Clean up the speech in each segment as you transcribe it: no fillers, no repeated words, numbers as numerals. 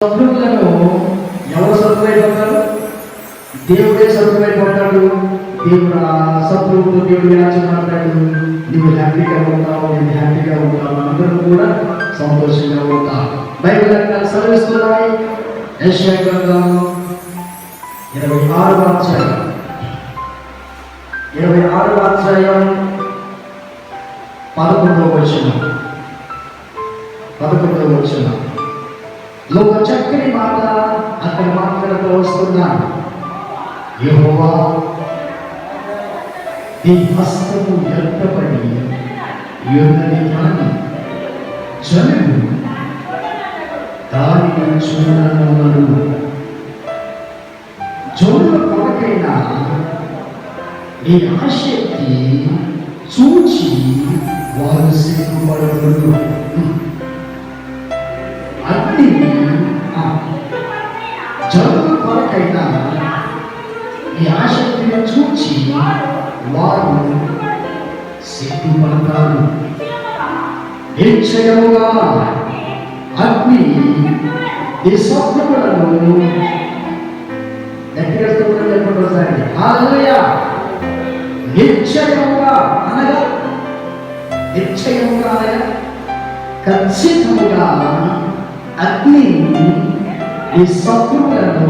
శత్రువులను ఎవరు శత్రువైపోతారు? దేవుడే శత్రువైపోతాడు. దేవుడు ఆ శత్రువుతో దేవుడు యాచమాడతాడు. నువ్వు హ్యాపీగా ఉంటావు, నేను హ్యాపీగా ఉంటావు, అందరూ కూడా సంతోషంగా ఉంటావు. బైబిల్ గ్రంథాలు సెలవిస్తున్నాయి. యెషయా గ్రంథం 26వ అధ్యాయం 11వ వచనం ఒక చక్కని మాట అక్కడ మాట్లాడుతూ వస్తున్నాను. యెహోవా నీ హస్తము ఎత్తబడి ఉన్నది కానీ జనులు దానిని చూడనవరు. జనుల కొరకైనా నీ ఆసక్తి చూచి వారు సిగ్గుపడరు. అగ్ని జనుల కొరకైనా నీ ఆసక్తిని చూచి వారు సిగ్గుపడతారు. నిశ్చయముగా అగ్ని ఈ శత్రువులను దగ్గర చెప్పండి ఒకసారి. హల్లెలూయా. నిశ్చయముగా అనగా ఖచ్చితంగా అగ్ని ఈ శత్రువులను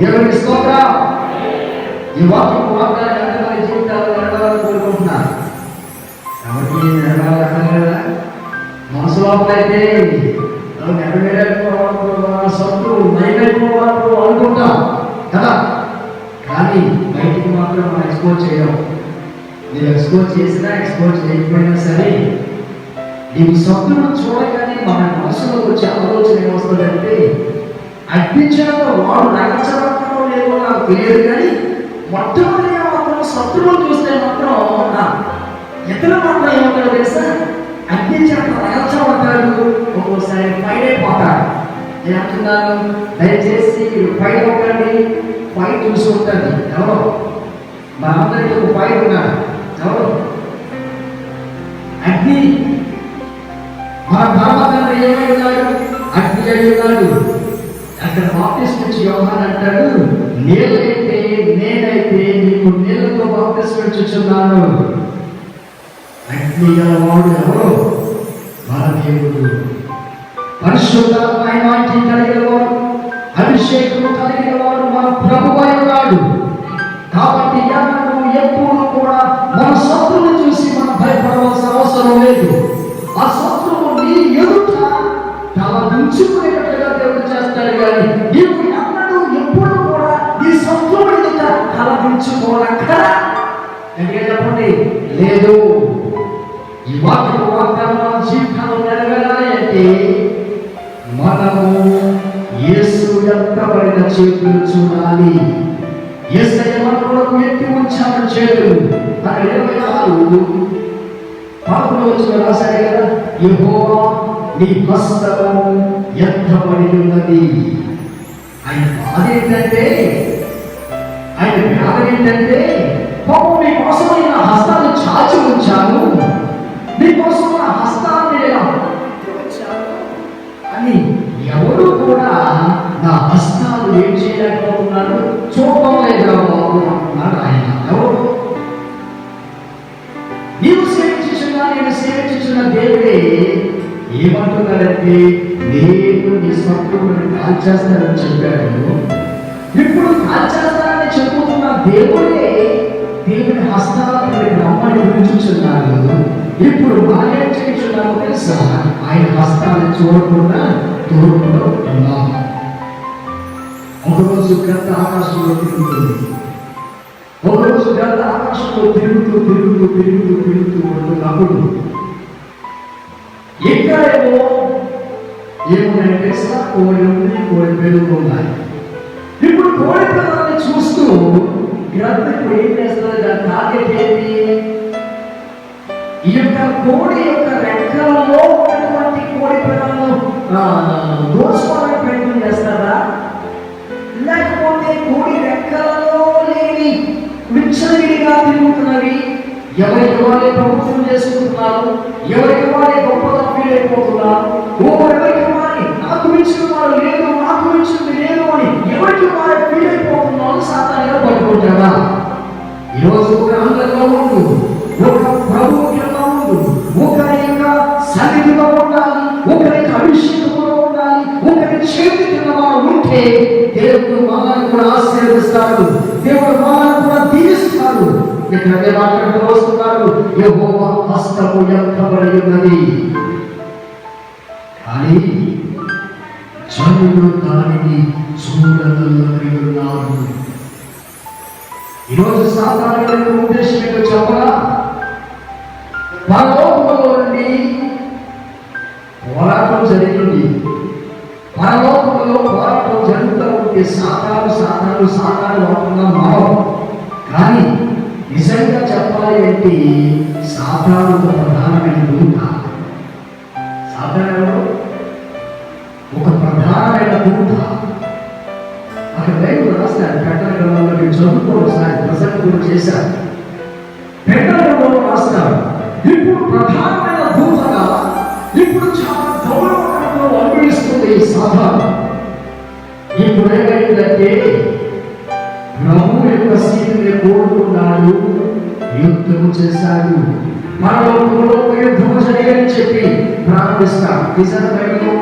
ఎవరి స్తోత్రం. ఈ వాగ్దానం ఎంతమంది జీవితాలు నెరవేరాలని కోరుకుంటున్నారు? కాబట్టి నెరవేరాలి. మనసు లోపలైతే శత్రువు నైవేద్యం అనుకుంటాం కదా, కానీ బయటికి మాత్రం మనం ఎక్స్పోజ్ చేయం. నేను ఎక్స్పోజ్ చేసినా ఎక్స్పోజ్ చేయకపోయినా సరే, నీకు శత్రువు చూడగానే మన మనసులో వచ్చే ఆలోచన ఏమొస్తుందంటే, అగ్నిచేత వాడు నచ్చబడతాడో లేదో నాకు తెలియదు, కానీ మొట్టమొదటిగా మాత్రం శత్రువులు చూస్తే మాత్రం ఇతర మాత్రం ఏమవుతాడో తెలుసా? అగ్నిచేత నచ్చబడతాడు, ఒక్కోసారి ఫైర్ అయిపోతాడు. నేను అంటున్నాను, దయచేసి మీరు ఫైర్ అవ్వకండి. ఫైర్ చూసి ఉంటుంది. ఎవరో మన అందరికీ ఒక ఫైర్ ఉన్నాడు. ఎవరు? అగ్ని. మన పరమాత్మ ఏమై ఉన్నాడు? అగ్ని అయి ఉన్నాడు. అక్కడ బాప్తిస్మం ఇచ్చి యోహాను అంటాడు, నేనైతే నీకు నీళ్లతో బాప్తిస్మం ఇచ్చుచున్నాను. అగ్ని గలవాడు ఎవరు? మన దేవుడు. పరిశుద్ధాత్మ అనాయింటింగ్ కలిగిన వాడు, అభిషేకం కలిగిన వాడు మన ప్రభువై ఉన్నాడు. కాబట్టి ఎప్పుడు కూడా మన శత్రువుని చూసి మనం భయపడవలసిన అవసరం లేదు. ఆ శత్రువు నీ ఎదుట తల దించుకునేటట్టుగా దేవుడు చేస్తాడు, కానీ నీవు ఎప్పుడు కూడా నీ శత్రువు ఎదుట తల దించుకోనక్కడ చెప్పండి లేదు. ఈ వాగ్దానం మన జీవితంలో నెరవేరాలి అంటే మనము యేసు ఎత్తబడిన చేతులు చూడాలి. యేసయ్య మన కొరకు ఎత్తి ఉంచాడు చేతులు. అక్కడ 26 రాశాడు కదా, యెహోవా నీ హస్తము ఎత్తబడి ఉన్నది. ఆయన బాధ ఏంటంటే, ఆయన వ్యాధి ఏంటంటే, పాపం మీకోసం నా హస్తాన్ని చాచి ఉంచాను, మీకోసం నా హస్తాన్ని అని ఎవరు కూడా నా హస్తాలు ఏం చేయలేకపోతున్నాడు, చూడడం లేదా బాబు అంటున్నాడు ఆయన. ఎవరు? నీవు సేవించుచున్నా నేను సేవించుచున్న దేవుడే ఏమంటున్నాడంటే, నేను నీ శత్రువుని కాల్చేస్తానని చెప్పాడు. ఇప్పుడు కాల్చేస్తానని చెప్పుతున్న దేవుడే దేవుని హస్తాలను రమ్మని పిలుచుచున్నాడు. ఇప్పుడు మానేం చేయించున్నాము తెలుసా? ఆయన హస్తాలను చూడకుండా దూరంలో ఉంటున్నాం. ఒకరోజు గంట ఆకాశంలో తిరుగుతుంది. ఒకరోజు గంట ఆకాశంలో తిరుగుతూ ఉంటున్నప్పుడు ఎక్కడేమో ఏమున్నాయి తెలుసా? కోడి ఉంది, కోడి పెరుగుతూ ఉన్నాయి. ఇప్పుడు కోడి పిల్లల్ని చూస్తూ గ్రంథ ఇప్పుడు ఏం చేస్తుంది? దాని టార్గెట్ ఏంటి? ఈ యొక్క కోడి యొక్క రెక్కలలో ఉన్నటువంటి కోడి పిల్లలను దోచుకోవాలని ప్రయత్నం చేస్తారా? లేకపోతే కోడి రెక్కలలో లేని విచ్చలవిడిగా తిరుగుతున్నవి ఎవరికి వాళ్ళే ప్రభుత్వం చేసుకుంటున్నారు, ఎవరికి వాళ్ళే గొప్పగా ఫీల్ అయిపోతున్నారు, ఎవరికి ఈరోజు ఒక అంగంలో ఉండు, ఒక ప్రభువు కింద ఉండు, ఒకరి యొక్క సన్నిధిలో ఉండాలి, ఒకరి యొక్క అభిషేకంలో ఉండాలి, ఒకరి చేతి కింద మనం ఉంటే దేవుడు మనల్ని కూడా ఆశీర్వదిస్తాడు, దేవుడు మనల్ని కూడా దీవిస్తాడు. ఇక్కడ అదే మాట్లాడుతూ వస్తున్నారు, యెహోవా హస్తము ఎత్తబడి ఉన్నది, కానీ జనులు దానిని చూడగలుగుతున్నారు. ఈరోజు సాధారణ ఉద్దేశం ఏంటో చెప్పరా? పరలోకంలో నుండి పోరాటం జరిగింది. పరలోకంలో పోరాటం జరుగుతూ ఉంటే సాధారణ అవుతున్నా మనం. కానీ నిజంగా చెప్పాలి అంటే సాధారణ ప్రధానమైన దూత, సాధారణ ఒక ప్రధానమైన దూత. అక్కడ బైబిల్ రాస్తారు, ప్రకటన గ్రంథంలో మీరు చదువుకోవడం ఒకసారి ప్రసంగం కూడా చేశారు. ప్రకటన గ్రంథంలో రాస్తారు, ఇప్పుడు ప్రధానమైన దూతగా ఇప్పుడు చాలా గౌరవంలో అన్వయిస్తుంది ఈ సాధారణ. ఇప్పుడు ఏమైందంటే ప్రభు యొక్క సీటుని కోరుకున్నాడు, యుద్ధము చేశాడు. పరలోకంలో యుద్ధము జరిగని చెప్పి ప్రారంభిస్తాడు. నిజంగా బైబిల్లో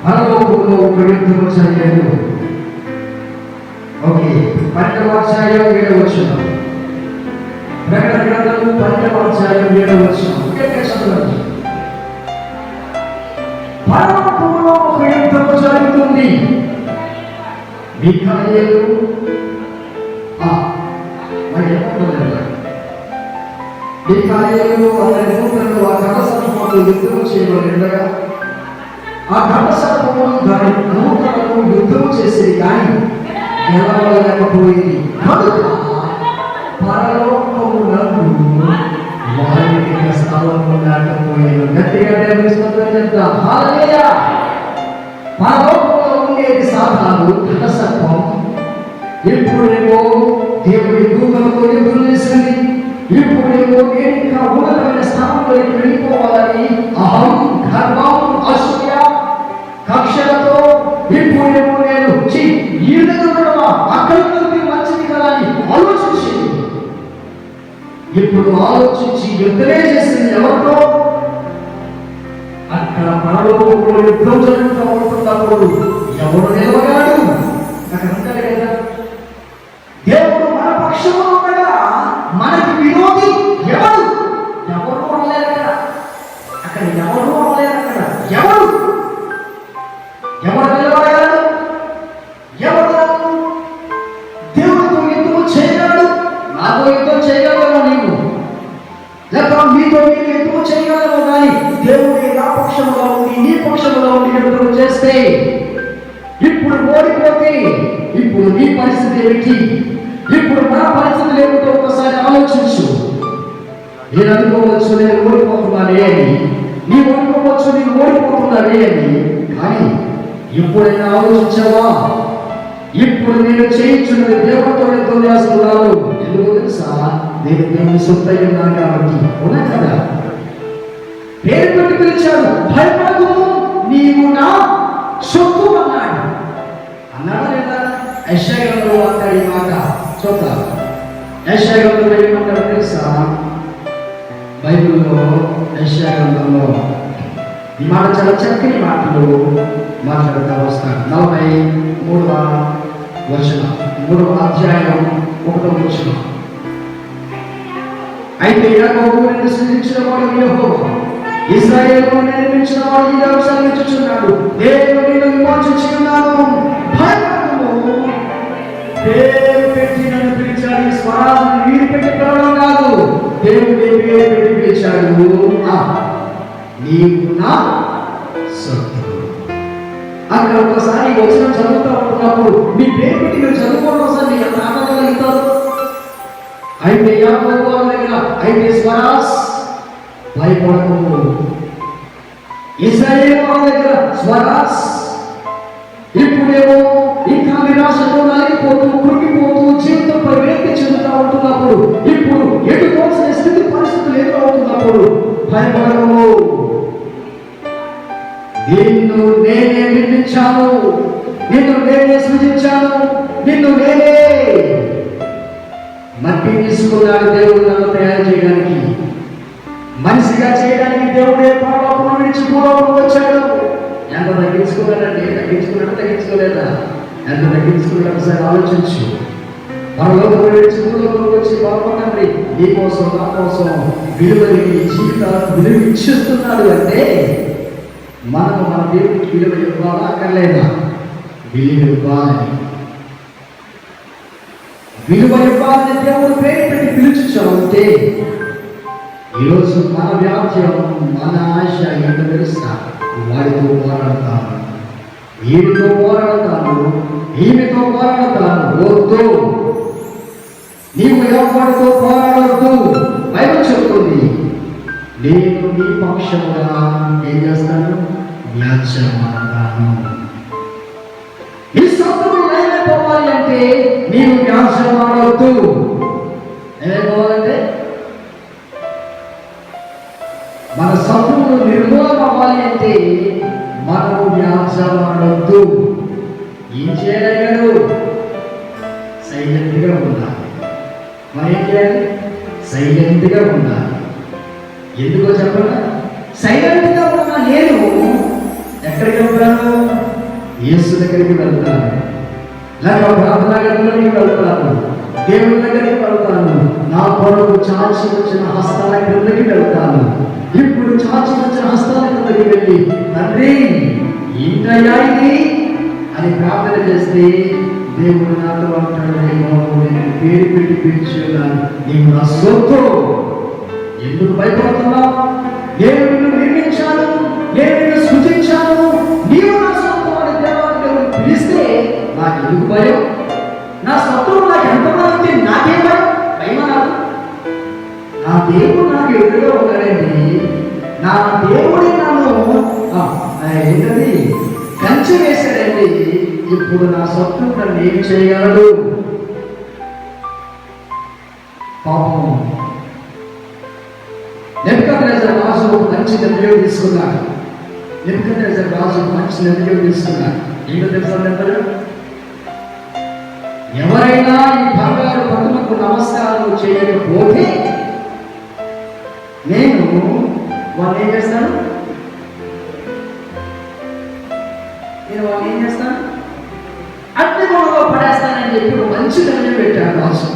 పరలోకంలో ఒక యుద్ధము జరిగాడు. ఓకే, 12వ అధ్యాయం 7వ వచనం, ప్రకటన గ్రంథము 12వ అధ్యాయం 7వ వచనం. పరలోకంలో ఒక యుద్ధము జరుగుతుంది. మిఖాయేలు అతని దూతలు ఆ ఘట సర్పముతో యుద్ధము చేయబడిండగా ఆ ఘట సర్పము దాని దూతలను యుద్ధము చేసేది కానీ గెలవలేకపోయింది. కనుక పరలోకమునందు వారికి స్థలము లేకపోయాను. గట్టిగా చెప్తా, హల్లెలూయా. పరలోకంలో ఉండేది సాతాను, ఘట సర్పం. ఇప్పుడేమో దేవుడి దూతలతో యుద్ధం చేసింది. ఇప్పుడేమో నేను ఇంకా ఉన్నతమైన స్థానంలోకి వెళ్ళిపోవాలని అహం, గర్వం, అసూయ, కక్షలతో ఇప్పుడేమో నేను ఈ విధంగా అక్కడ మంచిది కదా అని ఆలోచించింది. ఇప్పుడు ఆలోచించి యుద్ధమే చేసింది ఎవరితో? అక్కడ పరలోకంలో యుద్ధం జరుగుతూ ఉంటున్నప్పుడు ఎవరు నిలవగలడు? అక్కడ ఉంటారు కదా, దేవుడు మన పక్షంలో ఉండగా మనకి విరోధి ఎవరు? ఎవరు అనలేదు అక్కడ, ఎవరు అనలేదు అక్కడ. ఎవరు నిలవగలడు? ఎవరు దేవుడితో యుద్ధం చేయగలడు? నాతో యుద్ధం చేయగలవు నీవు, లేక మీతో మీరు యుద్ధం చేయగలవు. కానీ దేవుడి నా పక్షముగా ఉండి నీ పక్షముగా ఉండి యుద్ధం చేస్తే, ఇప్పుడు ఓడిపోతే ఇప్పుడు నీ పరిస్థితి ఏమిటి? ఇప్పుడు నా పరిస్థితులు ఏమిటో ఒకసారి ఆలోచించు. నేను అనుకోవచ్చు నేను ఓడిపోతున్నానే అని, నీ అనుకోవచ్చు నేను ఓడిపోతున్నానే అని. కానీ ఎప్పుడైనా ఆలోచించావా? ఇప్పుడు నేను చేయించున్నది దేవుడితో యుద్ధం చేస్తున్నాను. ఎందుకు తెలుసా? నేను దేవుని సొంతగా ఉన్నాను కాబట్టి. అవునా కదా? పేరు పెట్టి పిలిచాడు, భయపడకు నీవు నా సొత్తు అన్నాడు. అన్నాడా లేదా? యెషయా గ్రంథంలో అంటాడు ఈ మాట. చూద్దాం, యెషయా గ్రంథంలో ఏమంటాడు తెలుసా? బైబిల్లో యెషయా గ్రంథంలో ఈ మాట చాలా చక్కని మాటలు మాట్లాడుతూ వస్తాడు. 43వ వచనం, 3వ అధ్యాయం 1వ వచనం. అయితే యాకోబును సృజించిన వాడు యెహోవా, ఇశ్రాయేలును నిర్మించిన వాడు ఈ అంశాలను ఇచ్చుచున్నాడు. నేను నిన్ను విమోచించి ఉన్నాను, భయపడకుము. పేరు పెట్టి నన్ను పిలిచాడు. ఈ స్వరాలను వీరు పెట్టి పిలవడం కాదు, దేవుడు పేరు పెట్టి పిలిచాడు. నీవు నా సొత్తు. అక్కడ ఒకసారి వచ్చిన చదువుతూ ఉంటున్నప్పుడు మీ పేరు పెట్టి మీరు చదువుకోవడం ఒకసారి మీకు ఎంత ఆనందగలుగుతారు. అయితే యాకోబు దగ్గర అయితే స్వరాస్ భయపడకము. ఇశ్రాయేలు దగ్గర స్వరాస్. ఇప్పుడేమో ఇంకా నిరాశతో నలిగిపోతూ కృంగిపోతూ జీవితంపై విరక్తి చెందుతూ ఉంటున్నప్పుడు, ఇప్పుడు ఎదుర్కోవాల్సిన స్థితి పరిస్థితులు ఎదురవుతున్నప్పుడు భయపడకము. నిన్ను నేనే నిర్మించాను, నిన్ను నేనే సృజించాను, నిన్ను నేనే. మట్టి తీసుకున్నాడు దేవుడు నన్ను తయారు చేయడానికి, మనిషిగా చేయడానికి దేవుడే పరలోకం నుంచి భూలోకం వచ్చాడు. ఎంత తగ్గించుకున్నాడండి? తగ్గించుకోలేదా? ఎంత తగ్గించుకున్నాడు ఒకసారి ఆలోచించు. పరలోకం నుంచి భూలోకం వచ్చి బాగుందండి నీ కోసం నా కోసం విలువని జీవితాలకు విలువ ఇచ్చిస్తున్నాడు అంటే మనం మన దేవుడికి విలువ ఇవ్వాలా అక్కర్లేదా? విలువ ఇవ్వాలని దేవుడు పేరు పెట్టి పిలుచుంటే ఈరోజు మన వ్యాజ్యం మన ఆశ ఏంటో తెలుస్తా? వాడితో పోరాడతాను, వీడితో పోరాడతాను, ఈమెతో పోరాడతాను. వద్దు, నీవు ఎవరితో పోరాడవద్దు. బైబిల్ చెప్తుంది, నేను నీ పక్షముగా ఏం చేస్తాను? వ్యాజ్యమాడతాను. నీ శత్రువు ఏమైపోవాలి అంటే నీవు వ్యాజ్యమాడవద్దు. ఏమైపోవాలంటే మన శత్రువులు నిర్మూలన అవ్వాలి అంటే మనము వ్యాజ్యమాడవద్దు. ఏం చేయగలరు? సైలెంట్గా ఉండాలి. మనం ఏం చేయాలి? సైలెంట్గా ఉండాలి. ఎందుకో చెప్పండి, సైలెంట్గా ఉన్న నేను ఎక్కడికి వెళ్తాను? యేసు దగ్గరికి వెళ్తాను, లేక ప్రార్థనా గదిలోకి వెళ్తాను, దేవుని దగ్గరికి వెళ్తాను. నా కొరకు చాచి వచ్చిన హస్తాల క్రిందకి వెళ్తాను. ఇప్పుడు చాచి వచ్చిన హస్తాల క్రిందకి వెళ్ళి, తండ్రి ఏంటయ్యా ఇది అని ప్రార్థన చేస్తే దేవుడు నాతో అంటాడు, నేను పేరు పెట్టి పిలిచేదాన్ని, నీవు నా సొత్తు. ఎందుకు భయపడుతున్నావు? నేను నిన్ను నిర్మించాను, నేను నిన్ను సృజించాను, నీవు నా సొత్తు అని దేవుడు పిలిస్తే నాకు ఎందుకు భయం? నా శత్రువు నాకు ఎంతమంది నాకే భయమా? నా దేవుడు నాకు ఎదురుగా ఉన్నాడండి. నా దేవుడి నన్ను ఏంటది కంచె వేశాడండి. ఇప్పుడు నా శత్రువు నన్ను ఏం చేయగలడు? పాపం నెబుకద్నెజర్ రాజు మంచి నిర్ణయం తీసుకున్నాడు. నెబుకద్నెజర్ రాజు మంచి నిర్ణయం తీసుకున్నాడు. ఏంటో తెలుసా? ఎవరైనా ఈ బంగారు పట్టులకు నమస్కారం చేయకపోతే నేను వాళ్ళు ఏం చేస్తాను? అగ్నిగుణంలో పడేస్తానని చెప్పి మంచి నిర్ణయం పెట్టాడు రాజు.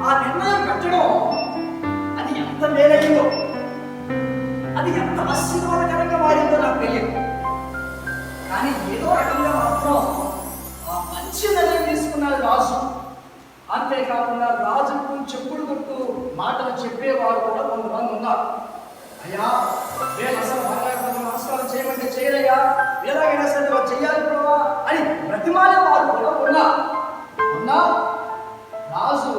ఆ నిర్ణయం పెట్టడం అది ఎంత మేలైందో, అది ఎంత ఆశీర్వాదకరంగా మారిందో నాకు తెలియదు. కానీ ఏదో రకంగా మాత్రం ఆ మంచి నిర్ణయం తీసుకున్నాడు రాజు. అంతేకాకుండా రాజుకు చెప్పుడు కొట్టు మాటలు చెప్పేవారు కూడా కొంతమంది ఉన్నారు. అయ్యా నేను అసలు మాట్లాడుతున్న నమస్కారం చేయమంటే చేయలేయా, ఎలాగైనా సరే చెయ్యాలి ప్రభా అని ప్రతిమాలే వారు కూడా ఉన్నా రాజు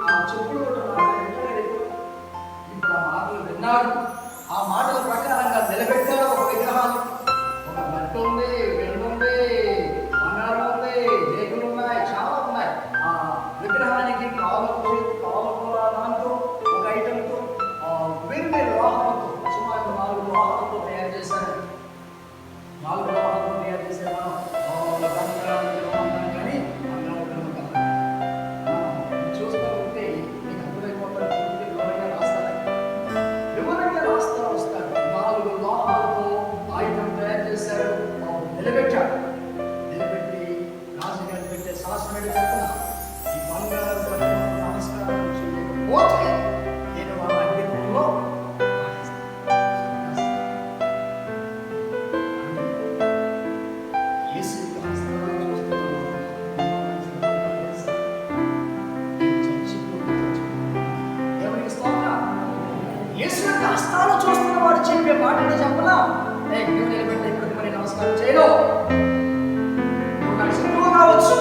ఆ చెప్పుడు కొట్టు ఇప్పుడు ఆ మాటలు విన్నాడు. ఆ మాటల ప్రకారంగా నిలబెట్టాడు ఒక విగ్రహాన్ని. ఒక మట్టి ఉంది, వెండి ఉంది, బంగారం ఉంది, రేకులు ఉన్నాయి, చాలా ఉన్నాయి. ఆ విగ్రహానికి కావలతో దాంతో ఒక ఐటమ్తో వేరు లోహాలతో సుమారు 4 లోహాలతో తయారు చేశారు. 4 లోహాలతో తయారు చేశారు. కానీ చూస్తూ ఉంటే మీకు అర్థమైపోతారు. వివరంగా రాస్తా వస్తాడు. 4 లోహాలతో ఆయుధం తయారు చేశాడు. నిలబెట్టాడు. నిలబెట్టి రాజుగారు పెట్టే శాసనం చెప్తున్నా, ఈ బంగారం నమస్కారం చేయకపోతే నేను వాళ్ళ అగ్నిలో హస్తాలు చూస్తున్న వాడు చెప్పే మాటలు చెప్పలా, నిలబెట్టే ప్రతిమని నమస్కారం చేయను. శత్రువు కావచ్చు,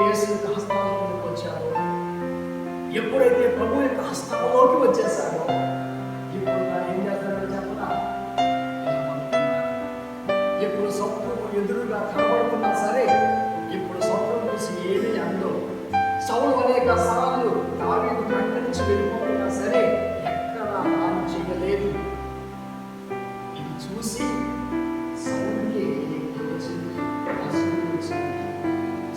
యేసు యొక్క హస్తాలలోకి వచ్చారో, ఎప్పుడైతే ప్రభు యొక్క హస్తాలలోకి వచ్చేసారో, ఇప్పుడు తాను ఏం చేస్తాడో చెప్పనా? ఇప్పుడు శత్రువు ఎదురుగా కనబడుతున్నా సరే, ఇప్పుడు శత్రువు చూసి ఏమీ అందో. సౌలు అనేక సార్లు దావీదు ప్రక్క నుంచి వెళ్ళిపోతున్నా సరే ఎక్కడ హాని చేయలేదు. ఇది చూసి సౌలుకి వచ్చింది,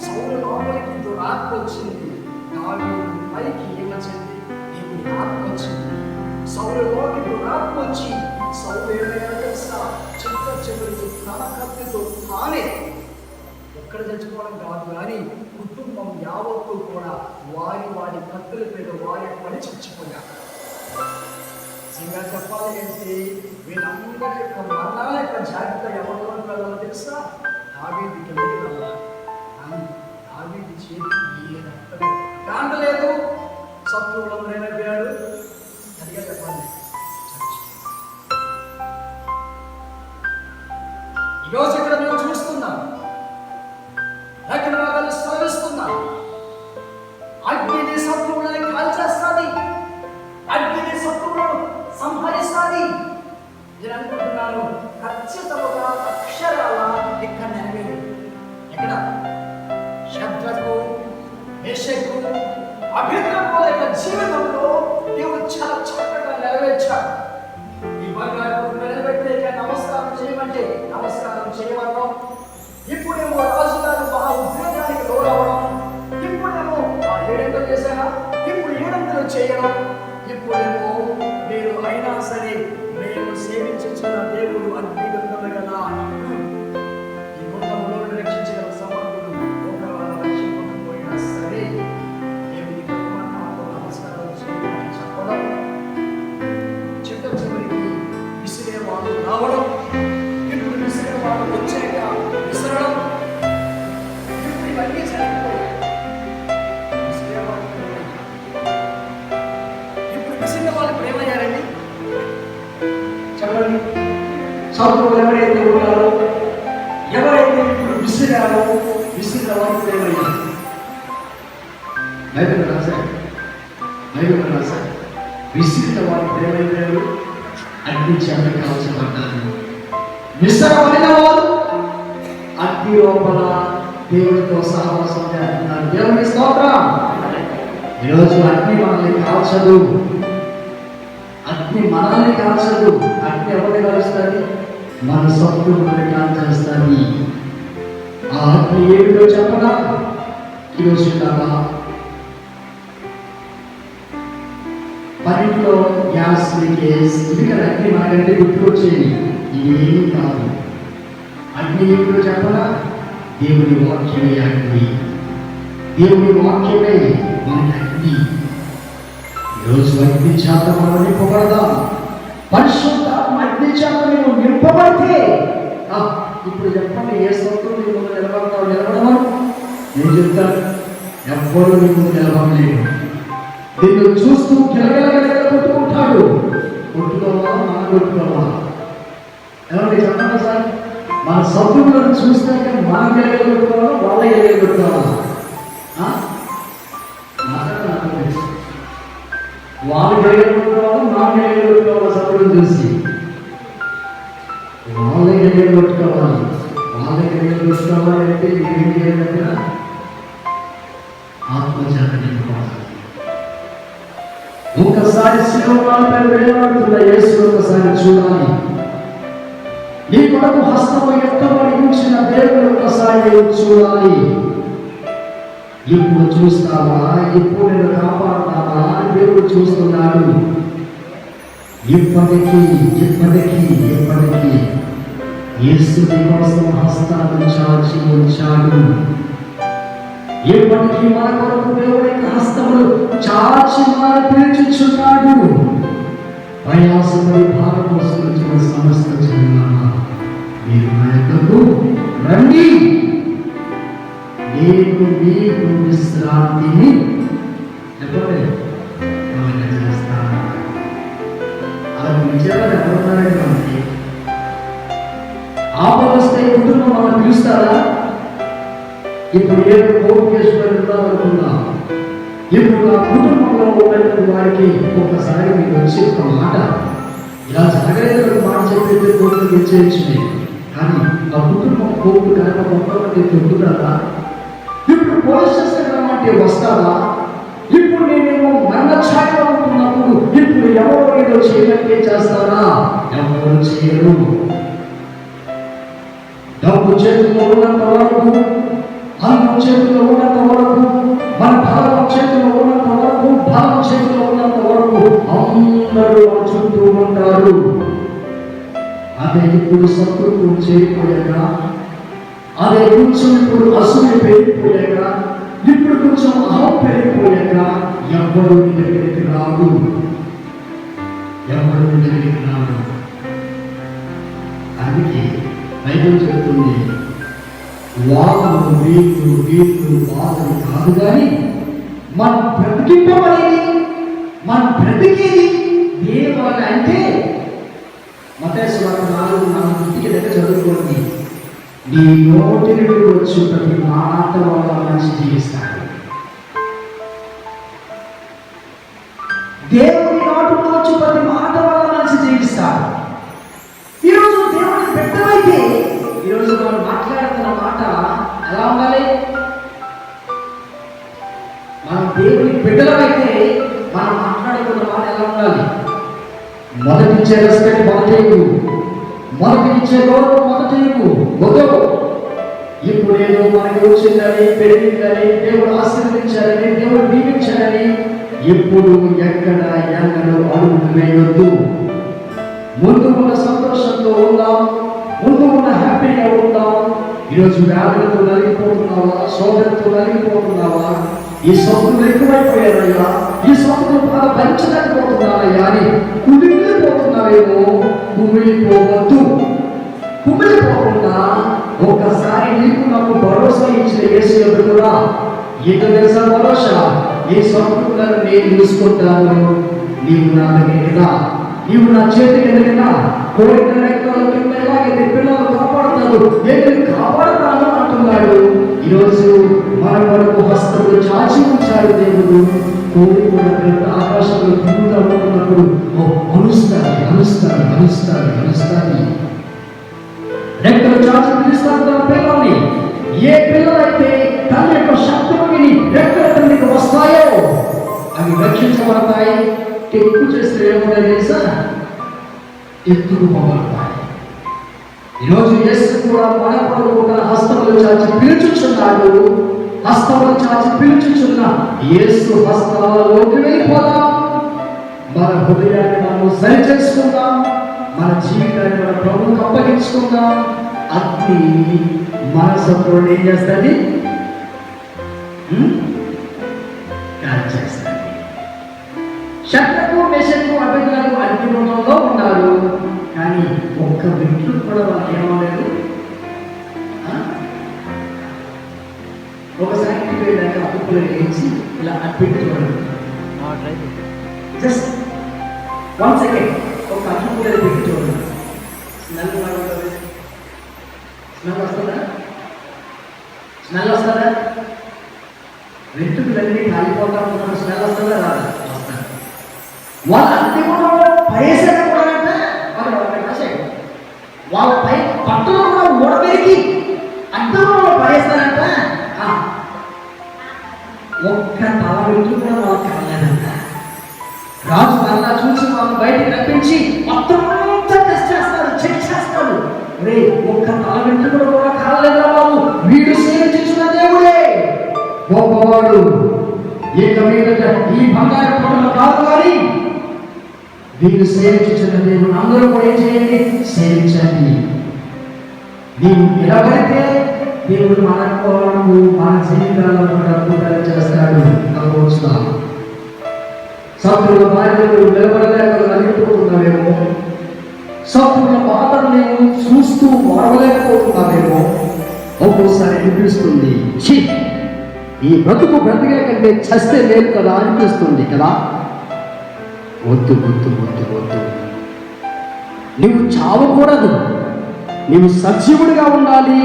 సౌలు లోపలికి దురాత్మ వచ్చింది, దావీదు పైకి ఏమొచ్చింది? దేవుని ఆత్మ వచ్చింది. సౌలులోకి దురాత్మ వచ్చి సౌలు ఏమైనా తెలుసా? చిత్త చివరికి తన కత్తితో తానే ఒక్కడ చచ్చిపోవడం కాదు కానీ కుటుంబం యావత్తు కూడా వారి కత్తుల మీద వారి పడి చచ్చిపోయారు. నిజంగా చెప్పాలి అంటే వీళ్ళందరి యొక్క మరణాల యొక్క జాగ్రత్త ఎవరిలో వెళ్ళాలో తెలుసా? దావీదుకి వెళ్ళాలి. కానీ దావీదు చేతికి ఏ రక్తం కాండలేదు. శత్రువులు అయిపోయాడు. సరిగా చెప్పాలి, ఈరోజు ఇక్కడ మేము చూస్తున్నాం, లేఖన భాగాలు శ్రవిస్తున్నాం. అగ్ని శత్రువులని కాల్చేస్తుంది, అగ్ని శత్రువులను సంహరిస్తుంది. నేను అనుకుంటున్నాను ఖచ్చితంగా అక్షరాల ఇక్కడ నెరవేరు. ఎక్కడ? శద్రకు, మేషకు, అభిజ్ఞానుల యొక్క జీవితంలో దేవుడు చాలా చక్కగా నెరవేర్చాడు. ఈ బంగారు నిలబెట్టే నమస్కారం చేయమంటే నమస్కారం చేయమను. ఇప్పుడేమో రాజుగారు మహా ఉద్యోగానికి లోనవడం, ఇప్పుడేమో 700 చేశానా, ఇప్పుడు 700 చేయడం, ఇప్పుడేమో మీరు అయినా సరే మేము సేవించిన దేవుడు అద్భుతంగా కదా. ఈ లోకంలో రక్షించగల సమర్థుడు ఒకవేళ రక్షించకపోయినా సరే దేవుని నమస్కారం చేయమని చెప్పడం, చిట్ట చివరికి విసిరేవాడు రావడం, ఇప్పుడు విసిరేవాడు వచ్చాక విసరడం, ఇప్పుడు ఇవన్నీ జరిగిపోయాయి. ఇప్పుడు విసిరిన వాళ్ళు ఇప్పుడు ఏమయ్యారండి చెప్పండి? శత్రువులు ఎవరైతే ఉన్నారో, ఎవరైతే ఇప్పుడు విసిరారో, విసిరిన వాళ్ళు ఏమయ్యారు? బైబిల్ రాశారు, విసిరిన వాళ్ళు ఏమైపోయారు? అగ్ని చేత కాల్చబడ్డారు. విసరమైన వారు అగ్ని లోపల దేవుడితో సహవాసం చేస్తున్నారు. దేవుని స్తోత్రం. ఈరోజు అగ్ని మనల్ని కాల్చదు, అగ్ని మనల్ని కాల్చదు. అగ్ని ఎవరిని కాల్చుతుంది? మన శత్రువులను కాల్చేస్తుంది. ఆ అగ్ని ఏమిటో చెప్పగా ఈరోజు కదా పనిలో గ్యాస్ లీకేజ్, ఇది కదా అగ్ని మనకంటే గుర్తుకొచ్చేది. ఇది ఏమీ కాదు. అగ్ని ఏమిటో చెప్పగా దేవుని వాక్యమే అగ్ని, దేవుని వాక్యమే మన అగ్ని. ఈరోజు అగ్ని చేత మనం నింపబడదాం. పరిశుద్ధాత్మ అగ్ని చేత మేము నింపబడితే ఇప్పుడు చెప్పండి, ఏ శత్రువు నీ ముందు నిలబడతావు? నిలబడమని నేను చెప్తాను, ఎవ్వరు నీ ముందు నిలబడలేడు. నిన్ను చూస్తూ గిలగలగల కొట్టుకుంటాడు. కొట్టుకోవా, మనం కొట్టుకోవా? ఎవరికి చెప్పండి సార్, మన శత్రువులను చూస్తాక మనం గిలగలుగుతావా, వాళ్ళ గిలగలుగుతావా? వాళ్ళు గిలగలుగుతావా, మనం గిలగలుగుతావా? శత్రువులను చూసి వాళ్ళ గిలగలుగుతావాలి. వాళ్ళ గిలగలుగుతావా అంటే ఏం చేయాలంటే ఆత్మచేత నింపుకోవాలి. ఒకసారి శిలువపై వేలాడుతున్న యేసు ఒకసారి చూడాలి. నీ కొరకు హస్తము ఎత్తబడి ఉంచిన దేవుడు ఒకసారి చూడాలి. ఇప్పుడు చూస్తావా? ఇప్పుడు నేను కాపాడుతావా? దేవుడు చూస్తున్నాడు. ఇప్పటికీ యేసు నీ కోసం హస్తాన్ని చాచి ఉంచాడు. ఎప్పటికీ మన కొరకు దేవుడి యొక్క హస్తములు చాచి వారు పిలుచుచున్నాడు. ప్రయాసపడి భారం మోసుకొచ్చిన సమస్త జనాంగమా, మీరు నా యొద్దకు రండి, నేను మీకు విశ్రాంతిని చేస్తాను. అలా నిజంగా ఎవరున్నారంటే ఆపదొస్తే కుటుంబం మనం పిలుస్తారా? ఇప్పుడు ఏదో కోర్టు కేసులో వెళ్దామనుకున్నా, ఇప్పుడు నా కుటుంబంలో ఉన్నటువంటి వారికి ఒక్కసారి మీకు వచ్చి ఒక మాట ఇలా జరగలేదు ఒక మాట చెప్పేది కోర్టు నిశ్చయించింది. కానీ ఆ కుటుంబం కోర్టు కనుక మొత్తం చెబుతుందా? ఇప్పుడు పోలీస్ స్టేషన్ రమ్మంటే వస్తావా? ఇప్పుడు నేనేమో మరణఛాయలో ఉంటున్నప్పుడు ఇప్పుడు ఎవరో ఏదో చేయమంటే చేస్తారా? ఎవరు చేయరు. డబ్బు చేతిలో ఉన్నంత వరకు, అన్నం చేతిలో ఉన్నంత వరకు, మన బలం చేతిలో ఉన్నంత వరకు, బలం చేతిలో ఉన్నంత వరకు అందరూ చుట్టూ ఉంటారు. అదే ఇప్పుడు శత్రువు చేరిపోయాక, అదే కొంచెం ఇప్పుడు అసూయ పెరిగిపోయాక, ఇప్పుడు కొంచెం అహం పెరిగిపోయాక ఎవరు నీ దగ్గరికి రాదు. ఎవరు నీ దగ్గరికి రాదు. అందుకే బైబిల్ చెబుతుంది, వాదము వీళ్ళు వాదన కాదు, కానీ మనం బ్రతికింపబడేది, మనం బ్రతికేది దేని వల్ల అంటే, మత్తయి సువార్త 4:4 దగ్గర చదువుకోండి. నీ నోటి నుండి వచ్చి ప్రతి మాట వల్ల మనిషి జీవిస్తాడు. దేవుని నోటి వచ్చి ప్రతి మాట వల్ల మనిషి జీవిస్తాడు. ఈరోజు దేవుని పెద్దవైతే, ఈరోజు మనం మాట్లాడుతున్న మాట ఎలా ఉండాలి? మనం దేవుని బిడ్డలమైతే మనం మాట్లాడుతున్న మాట ఎలా ఉండాలి? మొదటిచ్చే రెస్పెక్ట్ మొదటేకు, మొదటిచ్చే గౌరవం మొదటేకు వద్దు. ఇప్పుడు ఏదో మనకి వచ్చిందని, పెరిగిందని, దేవుడు ఆశీర్వదించాలని, దేవుడు దీవించాలని ఇప్పుడు ఎక్కడ ఎన్నడూ అడుగు వేయొద్దు. ముందు ఉన్న సంతోషంతో ఉందాం, ముందు ఉన్న హ్యాపీగా ఉందాం. ఈరోజు వ్యాధులతో నలిగిపోతున్నావా? సోదరులతో నలిగిపోతున్నావా? ఈ సొంతులు ఎక్కువైపోయారయ్యా, ఈ సొంతులు బాగా పెంచలేకపోతున్నారయ్యా అని కుమిలిపోతున్నావేమో. కుమిలిపోవద్దు. కుమిలిపోకుండా ఒక్కసారి నీకు నాకు భరోసా ఇచ్చిన యేసు ఎదురుగా ఏంటో తెలుసా భరోసా? ఈ సొంతులను నేను చూసుకుంటాను, నీవు నా దగ్గర, నీవు నా చేతి కింద కోరిక రెక్కల కింద ఎలాగైతే పిల్లలు కాపాడుతాడు, నేను కాపాడుతాను అంటున్నాడు. ఈరోజు మన వరకు హస్తములు చాచి ఉంచాడు దేవుడు. కోరిక ఆకాశంలో తిరుగుతూ ఉంటున్నప్పుడు అనుస్తాది అనుస్తాది అనుస్తాది అనుస్తాది రెక్కలు చాచి పిలుస్తాడు తన పిల్లల్ని. ఏ పిల్లలైతే తన యొక్క శబ్దం విని రెక్కల కిందకి వస్తాయో అవి రక్షించబడతాయి. ఎక్కువ చేస్తే ఏముంటాయి తెలుసా? ఎత్తుకుపోబడతాయి. ఈరోజు యేసు కూడా మన కొరకు తన హస్తములు చాచి పిలుచుచున్నాడు. హస్తములు చాచి పిలుచుచున్న యేసు హస్తాలలోకి వెళ్ళిపోదాం. మన హృదయాన్ని మనం సరి చేసుకుందాం. మన జీవితాన్ని మన ప్రభువుకు అప్పగించుకుందాం. అగ్ని మన సత్తులను ఏం చేస్తుంది? కాల్చేస్తుంది. శత్రువు మెషకు అభిజ్ఞాలు అగ్నిగుణంలో ఉన్నారు, కానీ ఒక్క వ్యక్తులు కూడా వాళ్ళు ఏమలేదు. ఒకసారి ఇంటికి వెళ్ళాక అప్పులు వేయించి ఇలా అప్పిట్టు చూడండి. జస్ట్ 1 సెకండ్ ఒక అప్పులు పెట్టి చూడండి. స్మెల్ వస్తుందా? స్మెల్ వస్తుందా? వెంట్రుకలన్నీ కాలిపోతా ఉన్నప్పుడు స్మెల్ వస్తుందా? రాదు. వాళ్ళ అగ్నిగుణంలో పడేసాక కూడా వాళ్ళ పై పట్టులో కూడా ఊడబెరికి అగ్నిగుణంలో పడేస్తారంట. ఒక్క తల వెంట్రు కూడా వాళ్ళకి కాలేదంట. రాజు మళ్ళా చూసి వాళ్ళు బయటికి రప్పించి మొత్తం అంతా టెస్ట్ చేస్తాడు, చెక్ చేస్తాడు. రే ఒక్క తల వెంట్రు కూడా కాలేదురా బాబు, వీడు సేవించిన దేవుడే గొప్పవాడు. ఇక మీద ఈ బంగారు పట్టణం కాదు, కానీ వీరు సేవించిన దేవుడు అందరూ కూడా ఏం చేయండి? సేవించండి. నీవు నిలబడితే దేవుడు మనకు మన జీవితాల్లో కూడా అద్భుతాలు చేస్తాడు. అనుభవిస్తాం. శత్రువుల బాధ్యతలు నిలబడలేక నలిగిపోతున్నావేమో, శత్రువుల బాధలు నీవు చూస్తూ వాడలేకపోతున్నావేమో. ఒక్కోసారి అనిపిస్తుంది, ఈ బ్రతుకు బ్రతికే కంటే చస్తే లేదు కదా అనిపిస్తుంది కదా. వద్దు వద్దు వద్దు వద్దు. నువ్వు చావకూడదు, నువ్వు సజీవుడిగా ఉండాలి.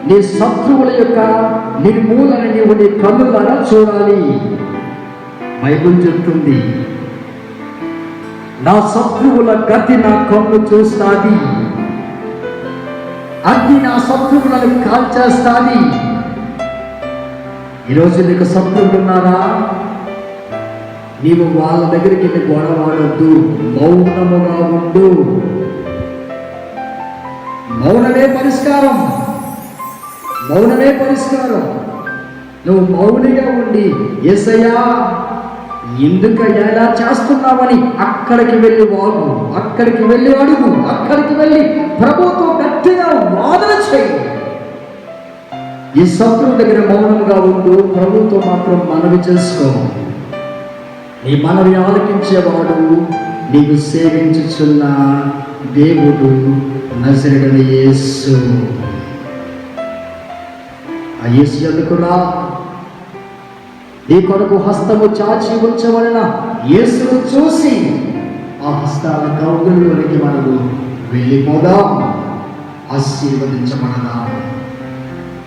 నీ శత్రువుల యొక్క నిర్మూలన నీవు నీ కన్నులారా చూడాలి. బైబిల్ చెప్తుంది, నా శత్రువుల గతి నా కన్ను చూస్తాది, అగ్ని నా శత్రువులను కాల్చేస్తాది. ఈరోజు నీకు శత్రువులు ఉన్నారా? నీవు వాళ్ళ దగ్గరికి గొడవాడొద్దు, మౌనముగా ఉండు. మౌనమే పరిష్కారం, మౌనమే పరిష్కారం. నువ్వు మౌనిగా ఉండి, యేసయ్యా ఎందుకయ్యా ఇలా చేస్తున్నావని అక్కడికి వెళ్ళి వాగు, అక్కడికి వెళ్ళి అడుగు, అక్కడికి వెళ్ళి ప్రభుతో గట్టిగా వాదన చేయి. ఈ శత్రువు దగ్గర మౌనంగా ఉండు, ప్రభుతో మాత్రం మనవి చేసుకో. నీ మనవి ఆలకించేవాడు నీకు సేవించుచున్న దేవుడు నజరేయుడైన యేసు. ఆ యేసు యొద్దకు రా, నీ కొరకు హస్తము చాచి ఉంచవలన యేసును చూసి ఆ హస్తాల కౌగుల్లోనికి మనము వెళ్ళిపోదాం, ఆశీర్వదించబడదాం.